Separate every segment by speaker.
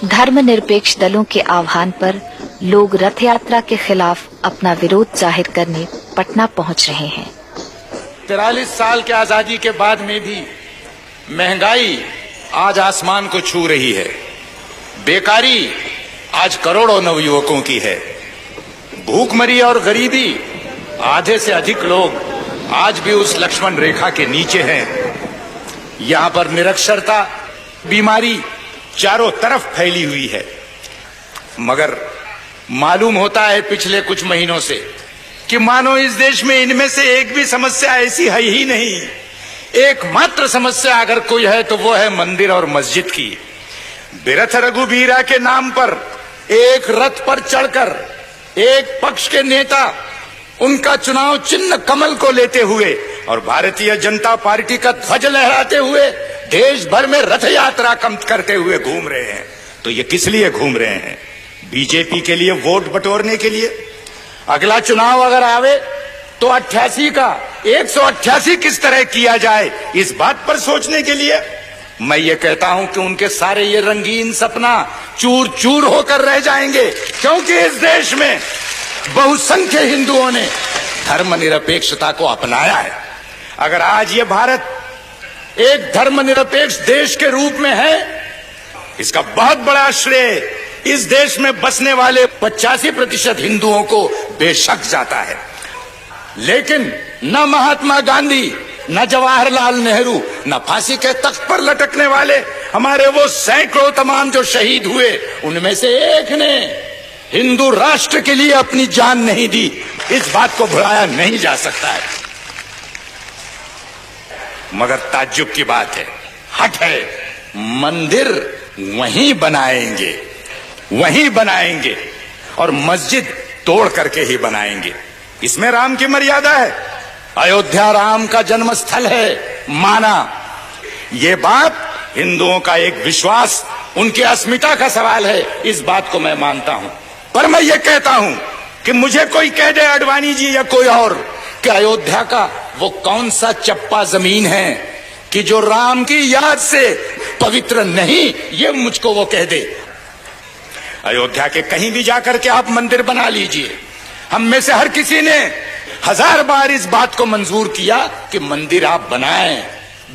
Speaker 1: धर्मनिरपेक्ष दलों के आह्वान पर लोग रथ यात्रा के खिलाफ अपना विरोध जाहिर करने पटना पहुंच रहे हैं।
Speaker 2: 43 साल के आजादी के बाद में भी महंगाई आज आसमान को छू रही है। बेकारी आज करोड़ों नवयुवकों की है। भूखमरी और गरीबी, आधे से अधिक लोग आज भी उस लक्ष्मण रेखा के नीचे हैं। यहाँ पर निरक्षरता, बीमारी चारों तरफ फैली हुई है। मगर मालूम होता है पिछले कुछ महीनों से कि मानो इस देश में इनमें से एक भी समस्या ऐसी है ही नहीं। एकमात्र समस्या अगर कोई है तो वो है मंदिर और मस्जिद की। बिरथ रघुबीरा के नाम पर एक रथ पर चढ़कर एक पक्ष के नेता उनका चुनाव चिन्ह कमल को लेते हुए और भारतीय जनता पार्टी का ध्वज लहराते हुए देश भर में रथ यात्रा करते हुए घूम रहे हैं। तो ये किस लिए घूम रहे हैं? बीजेपी के लिए वोट बटोरने के लिए? अगला चुनाव अगर आवे तो 88 का 188 किस तरह किया जाए, इस बात पर सोचने के लिए? मैं ये कहता हूं कि उनके सारे ये रंगीन सपना चूर चूर होकर रह जाएंगे, क्योंकि इस देश में बहुसंख्य हिंदुओं ने धर्मनिरपेक्षता को अपनाया है। अगर आज ये भारत एक धर्मनिरपेक्ष देश के रूप में है, इसका बहुत बड़ा श्रेय इस देश में बसने वाले 85% हिंदुओं को बेशक जाता है। लेकिन न महात्मा गांधी, न जवाहरलाल नेहरू, न फांसी के तख्त पर लटकने वाले हमारे वो सैकड़ों तमाम जो शहीद हुए, उनमें से एक ने हिंदू राष्ट्र के लिए अपनी जान नहीं दी। इस बात को भुलाया नहीं जा सकता है। मगर ताज्जुब की बात है, हट है, मंदिर वहीं बनाएंगे और मस्जिद तोड़ करके ही बनाएंगे। इसमें राम की मर्यादा है। अयोध्या राम का जन्म स्थल है, माना। ये बात हिंदुओं का एक विश्वास, उनकी अस्मिता का सवाल है, इस बात को मैं मानता हूं। पर मैं ये कहता हूं कि मुझे कोई कह दे, अडवाणी जी या कोई और, कि अयोध्या का वो कौन सा चप्पा जमीन है कि जो राम की याद से पवित्र नहीं, ये मुझको वो कह दे। अयोध्या के कहीं भी जाकर के आप मंदिर बना लीजिए। हम में से हर किसी ने 1000 बार इस बात को मंजूर किया कि मंदिर आप बनाएं,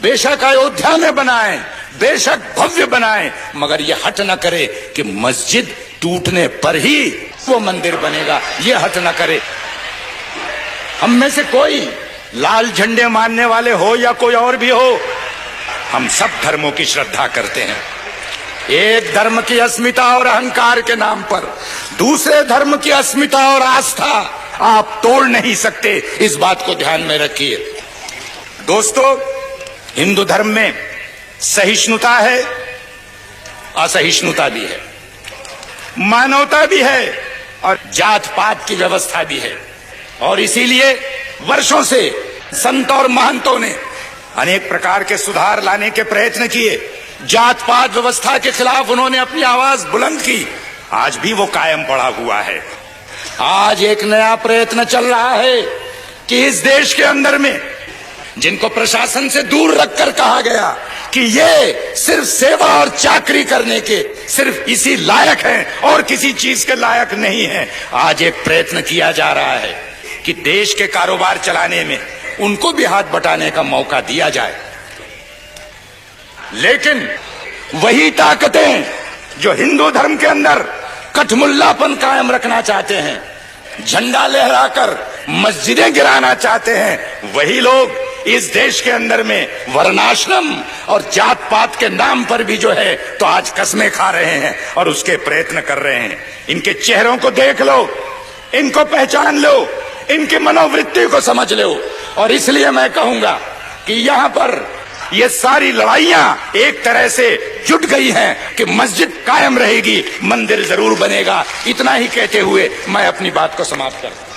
Speaker 2: बेशक अयोध्या में बनाएं, बेशक भव्य बनाएं, मगर ये हट न करे कि मस्जिद टूटने पर ही वो मंदिर बनेगा। ये हट न करे। हम में से कोई लाल झंडे मानने वाले हो या कोई और भी हो, हम सब धर्मों की श्रद्धा करते हैं। एक धर्म की अस्मिता और अहंकार के नाम पर दूसरे धर्म की अस्मिता और आस्था आप तोड़ नहीं सकते। इस बात को ध्यान में रखिए। दोस्तों, हिंदू धर्म में सहिष्णुता है, असहिष्णुता भी है, मानवता भी है और जात पात की व्यवस्था भी है। और इसीलिए वर्षों से संत और महंतों ने अनेक प्रकार के सुधार लाने के प्रयत्न किए। जात पात व्यवस्था के खिलाफ उन्होंने अपनी आवाज बुलंद की। आज भी वो कायम पड़ा हुआ है। आज एक नया प्रयत्न चल रहा है कि इस देश के अंदर में जिनको प्रशासन से दूर रखकर कहा गया कि ये सिर्फ सेवा और चाकरी करने के सिर्फ इसी लायक हैं और किसी चीज के लायक नहीं हैं, आज एक प्रयत्न किया जा रहा है कि देश के कारोबार चलाने में उनको भी हाथ बटाने का मौका दिया जाए। लेकिन वही ताकतें जो हिंदू धर्म के अंदर कठमुल्लापन कायम रखना चाहते हैं, झंडा लहराकर मस्जिदें गिराना चाहते हैं, वही लोग इस देश के अंदर में वर्णाश्रम और जात पात के नाम पर भी जो है तो आज कस्में खा रहे हैं और उसके प्रयत्न कर रहे हैं। इनके चेहरों को देख लो, इनको पहचान लो, इनकी मनोवृत्ति को समझ लो। और इसलिए मैं कहूंगा कि यहाँ पर ये सारी लड़ाइयां एक तरह से जुट गई हैं कि मस्जिद कायम रहेगी, मंदिर जरूर बनेगा। इतना ही कहते हुए मैं अपनी बात को समाप्त करता हूं।